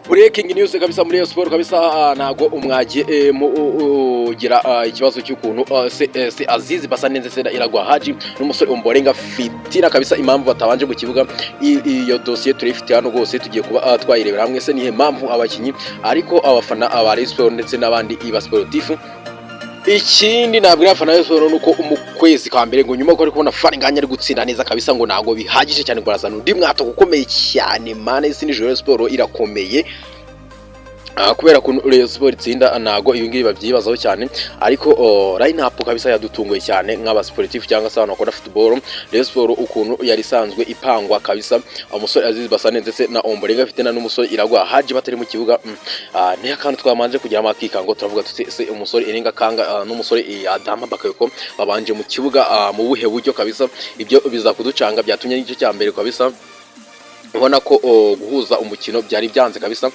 Breaking news kabisa muri Rayon Sport kabisa, nago umwagiye mugira ikibazo cy'ukuntu se Azizi Basanenze se Iragwa Haji n'umusore Ombolenga Fitina kabisa, impamvu batabanje mu kibuga. Iyo dossier turifite hano gose tugiye kuba twayirebera hamwe, se nihe mpamvu abakinyi ariko abafana aba Rayon Sport ndetse n'abandi iba sportif. Ikindi nabwira abafana ba Rayon Sport nuko umukwezi ka mbere ngo nyuma ko ari kubona Faringanya ari gutsinda neza kabisa, ngo nago bihagije cyane kurazana undi mwato gukomeye cyane mane. Isi ni Rayon Sport irakomeye kubera ko Rayon Sport itsinda nago ibi ngibi babyibazaho cyane, ariko line up kabisa yadutunguye cyane nk'aba sportif cyangwa se abantu bakora football. Rayon Sport ukuntu yari sanzwe ipangwa kabisa, umusore Azizi Basanenze ndetse na Ombolenga Fitina n'umusore Iragwa Haji batari mu kibuga. Ni akantu twamanje kugira amakika ngo turavuga tuti se umusore Irenga Kanga n'umusore Adama Bakayoko babanje mu kibuga mu buhe buryo kabisa. Ibyo bizakuducanga byatumye n'igice cya mbere kabisa ubona ko guhuza umukino byari byanze kabisa.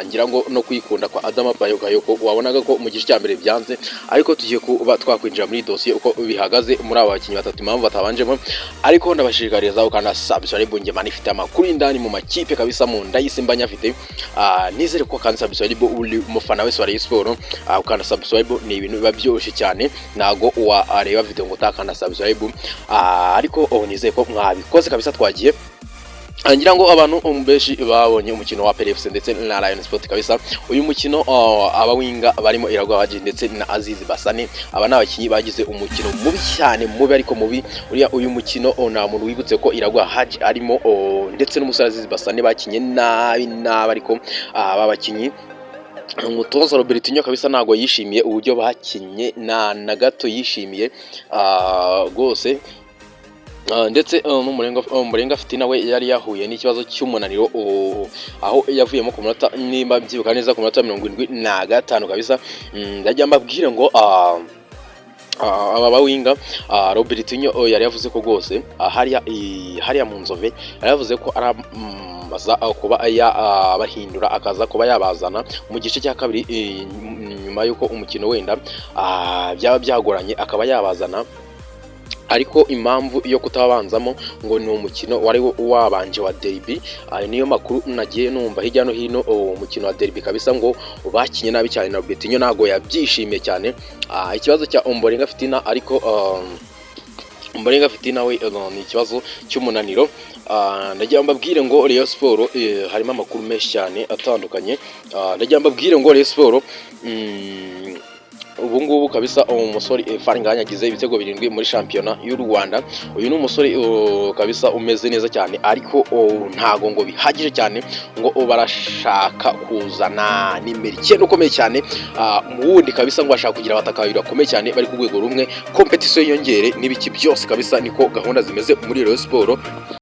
Ngira ngo no kwikunda kwa Adama Bakayoko wabonaga ko mu gice cya mbere byanze, ariko tugiye kuba twakwinjira muri dossier uko bihagaze muri aba bakinyi batatu, impamvu batabanjemo. Ariko ndabashishikariza ukana subscribe nge manifite amakuru indani mu makipe kabisa, mu ndayisimba nyafite. Nizere ko kandi subscribe uri umufana wese wa Rayon Sport, ukana subscribe ni ibintu biba byoroshye cyane, nago wareba video ngo utakana subscribe. Ariko nizeye ko mwabikoze kabisa. Twagiye ngira ngo abantu umbeshi babonye umukino wa PRFC ndetse na Rayon Sport kabisa. Uyu mukino abawinga barimo Iragwa Haji ndetse na Azizi Basane, aba nabakinyi bagize umukino mubi cyane, mubi ariko mubi. Uyu mukino nta muntu wibutse ko Iragwa Haji arimo ndetse n'umusore Azizi Basane bakinye nabi ariko aba bakinyi umutoza Robertinho kabisa nago yishimiye uburyo bakinye na gato yishimiye gose. Ndetse n'Ombolenga Fitina we yari yahuye n'ikibazo cy'umunaniro aho yavuyemo ku munota nimba byibuka neza ku munota 75 kabisa. Ndajya mbabwire ngo aba bawinga Robertinho yari yavuze ko gose hariya mu Nzove yari yavuze ko araza kuba bahindura akaza kuba yabazana mu gice cya kabiri nyuma yuko umukino wenda byaba byagoranye akaba yabazana, ariko impamvu yo kutabanzamo ngo ni umukino wari wabanje wa derby. Niyo makuru nagiye numva hirya no hino, umukino wa derby kabisa ngo bakinye nabi cyane na Robertinho nago yabyishimiye cyane. Ikibazo cya Ombolenga Fitina, ariko Ombolenga Fitina we ni ikibazo cy'umunaniro. Ndagira mbabwire ngo Rayon Sport harimo amakuru menshi cyane atandukanye. Ndagira mbabwire ngo Rayon Sport ubu ngubu kabisa umusore Faringanya agize ibitego 7 muri shampiyona y'u Rwanda. Uyu ni umusore kabisa umeze neza cyane, ariko ntago ngo bihagije cyane ngo barashaka kuzana nimero 9 ukomeye cyane mu wundi kabisa, ngo bashaka kugira abatakabiri bakomeye cyane bari ku rwego rumwe, competition yongere n'ibiki byose kabisa. Niko gahunda zimeze muri Rayon Sport.